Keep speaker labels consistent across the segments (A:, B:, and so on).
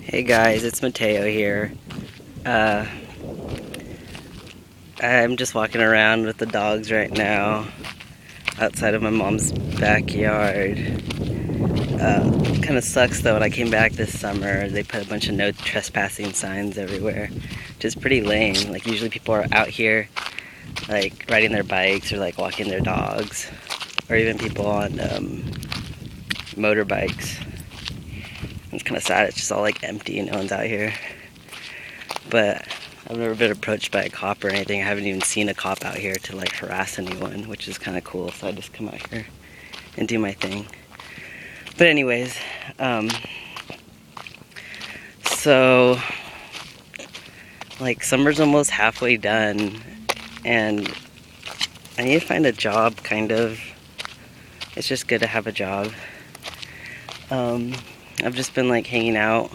A: Hey guys, it's Mateo here. Uh, I'm just walking around with the dogs right now outside of my mom's backyard. Kind of sucks though, when I came back this summer, they put a bunch of no trespassing signs everywhere, which is pretty lame. Like, usually people are out here, like, riding their bikes or, like, walking their dogs, or even people on motorbikes. It's kind of sad, it's just all, like, empty and no one's out here. But I've never been approached by a cop or anything. I haven't even seen a cop out here to, like, harass anyone, which is kind of cool. So I just come out here and do my thing. But anyways, so, like, summer's almost halfway done, and I need to find a job, kind of. It's just good to have a job. I've just been, like, hanging out,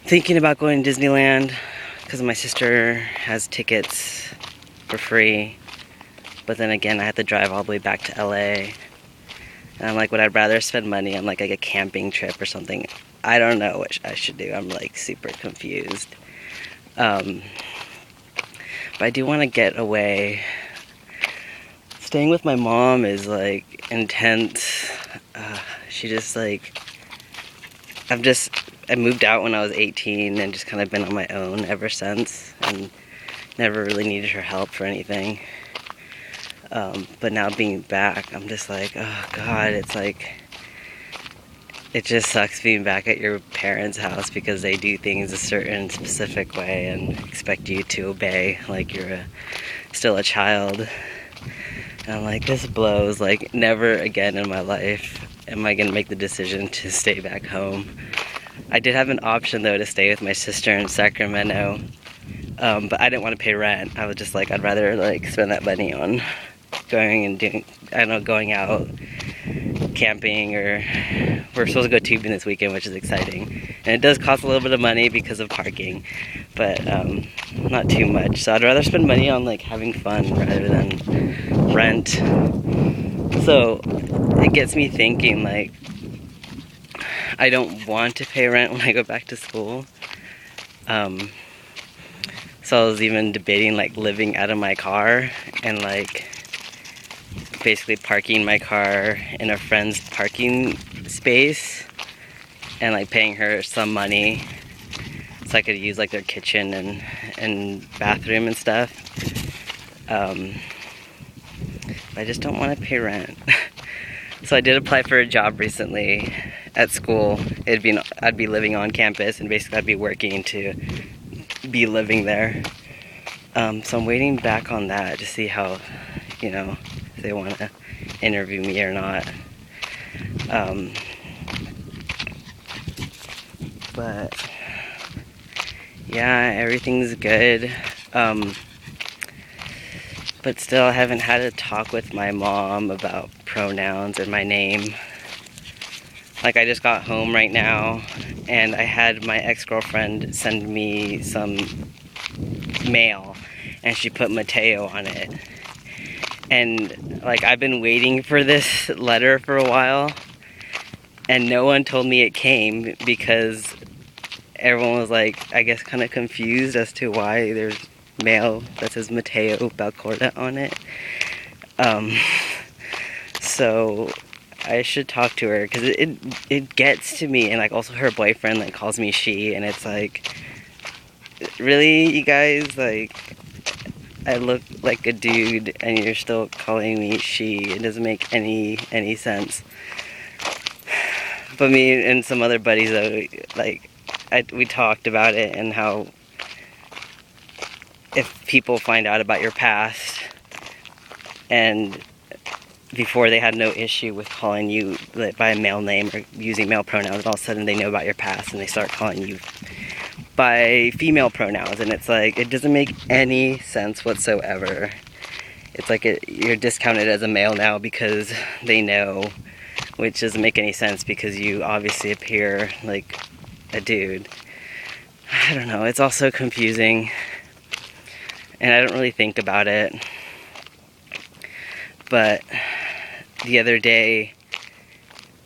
A: thinking about going to Disneyland, because my sister has tickets for free, but then again, I have to drive all the way back to LA, and I'm like, would I rather spend money on, like, a camping trip or something? I don't know what I should do. I'm, like, super confused. But I do want to get away. Staying with my mom is, like, intense. She just, like, I moved out when I was 18 and just kind of been on my own ever since, and never really needed her help for anything. But now being back, I'm just like, oh God, it's like, it just sucks being back at your parents' house because they do things a certain specific way and expect you to obey like you're still a child. And I'm like, this blows. Like, never again in my life am I gonna make the decision to stay back home. I did have an option though to stay with my sister in Sacramento, but I didn't want to pay rent. I was just like, I'd rather, like, spend that money on going and doing, I don't know, going out camping, or we're supposed to go tubing this weekend, which is exciting. And it does cost a little bit of money because of parking, but not too much. So I'd rather spend money on, like, having fun rather than rent. So it gets me thinking, like, I don't want to pay rent when I go back to school. So I was even debating, like, living out of my car and, like, basically parking my car in a friend's parking space and, like, paying her some money so I could use, like, their kitchen and bathroom and stuff. I just don't want to pay rent. So I did apply for a job recently at school. I'd be living on campus, and basically I'd be working to be living there. So I'm waiting back on that to see how, if they want to interview me or not. But yeah, everything's good. But still, I haven't had a talk with my mom about pronouns and my name. Like, I just got home right now, and I had my ex-girlfriend send me some mail, and she put Mateo on it. And, like, I've been waiting for this letter for a while, and no one told me it came because everyone was, like, I guess kind of confused as to why there's mail that says Mateo Belcorta on it. So I should talk to her, because it gets to me. And, like, also her boyfriend, like, calls me she, and it's like, really, you guys? Like, I look like a dude and you're still calling me she. It doesn't make any sense. But me and some other buddies, though, like, we talked about it, and how if people find out about your past, and before they had no issue with calling you by a male name or using male pronouns, and all of a sudden they know about your past and they start calling you by female pronouns, and it's like, it doesn't make any sense whatsoever. It's like you're discounted as a male now because they know, which doesn't make any sense because you obviously appear like a dude. I don't know, it's all so confusing, and I don't really think about it. But the other day,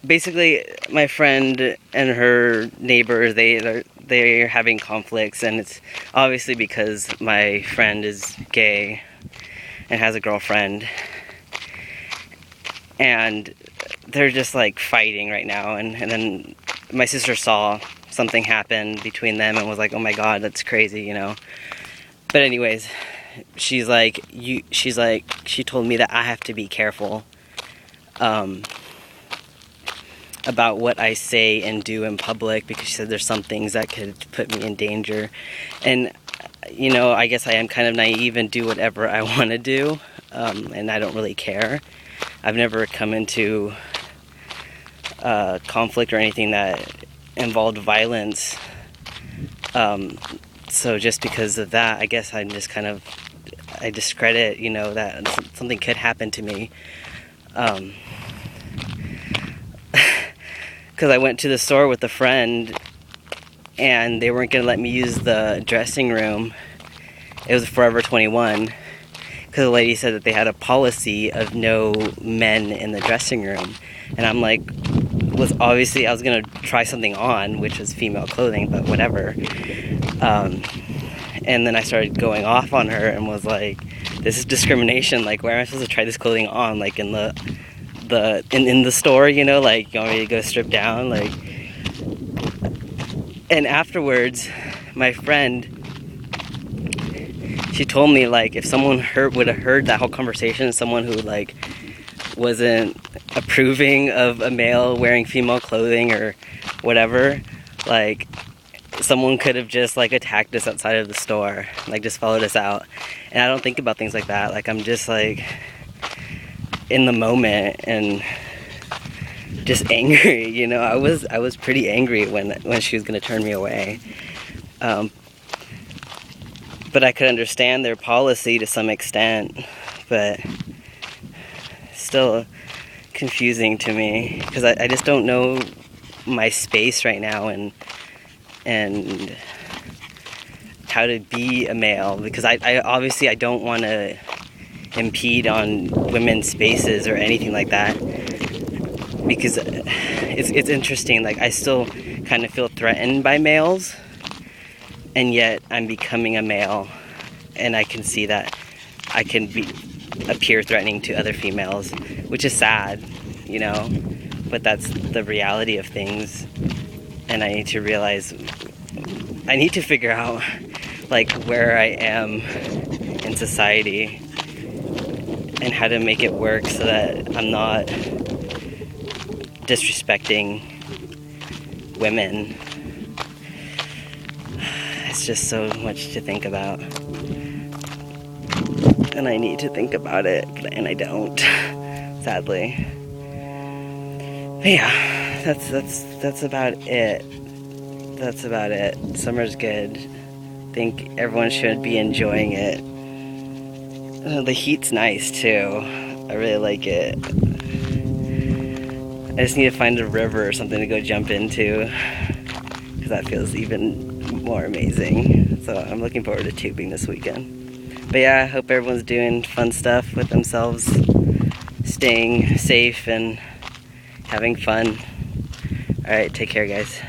A: basically, my friend and her neighbor, they're having conflicts, and it's obviously because my friend is gay and has a girlfriend, and they're just like fighting right now. And then my sister saw something happen between them and was like, "Oh my God, that's crazy," you know. But anyways, she told me that I have to be careful about what I say and do in public, because she said there's some things that could put me in danger. And you know, I guess I am kind of naive and do whatever I want to do, and I don't really care. I've never come into conflict or anything that involved violence, so just because of that, I guess I'm just kind of, I discredit, you know, that something could happen to me. Because I went to the store with a friend, and they weren't going to let me use the dressing room. It was Forever 21, because the lady said that they had a policy of no men in the dressing room. And I'm like, I was going to try something on, which was female clothing, but whatever. And then I started going off on her and was like, this is discrimination. Like, where am I supposed to try this clothing on? Like, in the store, you know, like, you want me to go strip down? Like, and afterwards, my friend, she told me, like, if someone would have heard that whole conversation, someone who, like, wasn't approving of a male wearing female clothing or whatever, like, someone could have just, like, attacked us outside of the store, like, just followed us out. And I don't think about things like that. Like, I'm just, like, in the moment and just angry, you know. I was pretty angry when she was gonna turn me away. But I could understand their policy to some extent, but still confusing to me, because I just don't know my space right now and how to be a male, because I obviously I don't want to impede on women's spaces or anything like that, because it's interesting. Like, I still kind of feel threatened by males, and yet I'm becoming a male, and I can see that I can appear threatening to other females, which is sad, you know, but that's the reality of things. And I need to figure out, like, where I am in society and how to make it work so that I'm not disrespecting women. It's just so much to think about, and I need to think about it, and I don't, sadly. But yeah, that's about it. That's about it. Summer's good. I think everyone should be enjoying it. The heat's nice too. I really like it. I just need to find a river or something to go jump into, because that feels even more amazing. So I'm looking forward to tubing this weekend. But yeah, I hope everyone's doing fun stuff with themselves, staying safe and having fun. Alright, take care, guys.